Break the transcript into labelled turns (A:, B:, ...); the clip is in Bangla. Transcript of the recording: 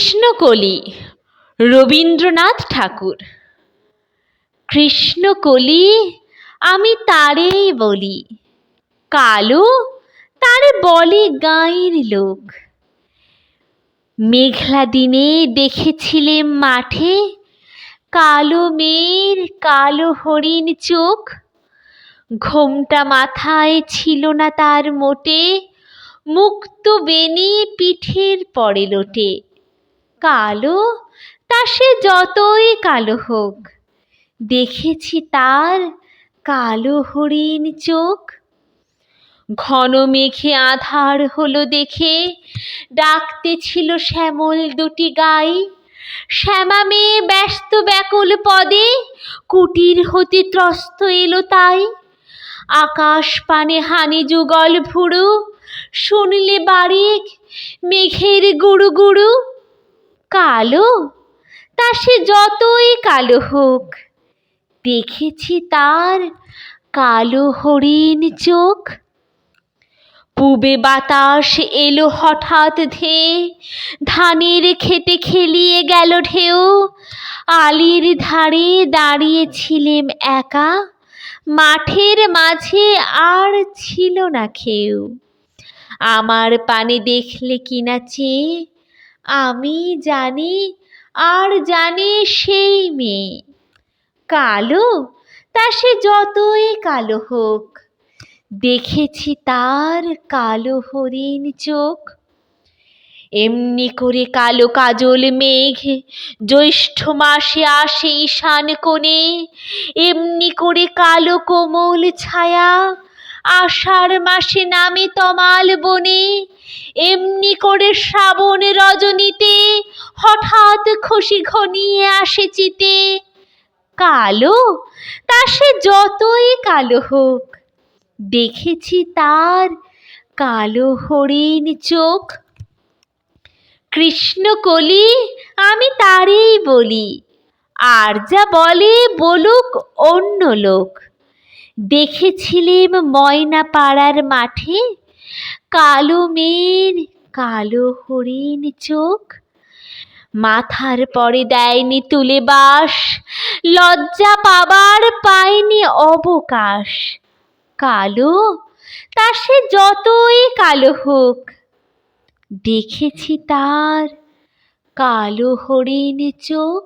A: কৃষ্ণকলি রবীন্দ্রনাথ ঠাকুর। কৃষ্ণকলি আমি তারেই বলি, কালো তারে বলে গাঁয়ের লোক। মেঘলা দিনে দেখেছিলেম মাঠে, কালো মেয়ের কালো হরিণ চোখ। ঘোমটা মাথায় ছিল না তার মোটে, মুক্ত বেনি পিঠের পরে লোটে। কালো তা সে যতই কালো হোক, দেখেছি তার কালো হরিণ চোখ। ঘন মেঘে আঁধার হলো দেখে, ডাকতেছিল শ্যামল দুটি গাই। শ্যামা মেয়ে ব্যস্ত ব্যাকুল পদে, কুটির হতে ত্রস্ত এলো তাই। আকাশ পানে হানি যুগল ভুরু, শুনলে বারিক মেঘের গুরু গুরু। কালো তা সে যতই কালো হোক, দেখেছি তার কালো হরিণ চোখ। পূবে বাতাস এলো হঠাৎ ধেয়ে, ধানের খেতে খেলিয়ে গেল ঢেউ। আলির ধারে দাঁড়িয়েছিলেম একা, মাঠের মাঝে আর ছিল না কেউ। আমার পানে দেখলে কিনা চেয়ে, আমি জানি আর জানে সেই মেয়ে। কালো তা সে যতই কালো হোক, দেখেছি তার কালো হরিণ চোখ। এমনি করে কালো কাজল মেঘ জ্যৈষ্ঠ মাসে আসে ঈশান কোণে। এমনি করে কালো কোমল ছায়া আষাঢ় মাসে নামে তমাল বনে। এমনি করে শ্রাবণ রজনীতে হঠাৎ খসি ঘনিয়ে আসে চিতে। কালো তা সে যতই কালো হোক, দেখেছি তার কালো হরিণ চোখ। কৃষ্ণকলি আমি তারেই বলি, আর যা বলে বলুক অন্য লোক। দেখেছিলেম ময়না পাড়ার মাঠে, কালো মেয়ের কালো হরিণ চোখ। মাথার পরে দেয়নি তুলে বাস, লজ্জা পাবার পায়নি অবকাশ। কালো তা সে যতই কালো হোক, দেখেছি তার কালো হরিণ চোখ।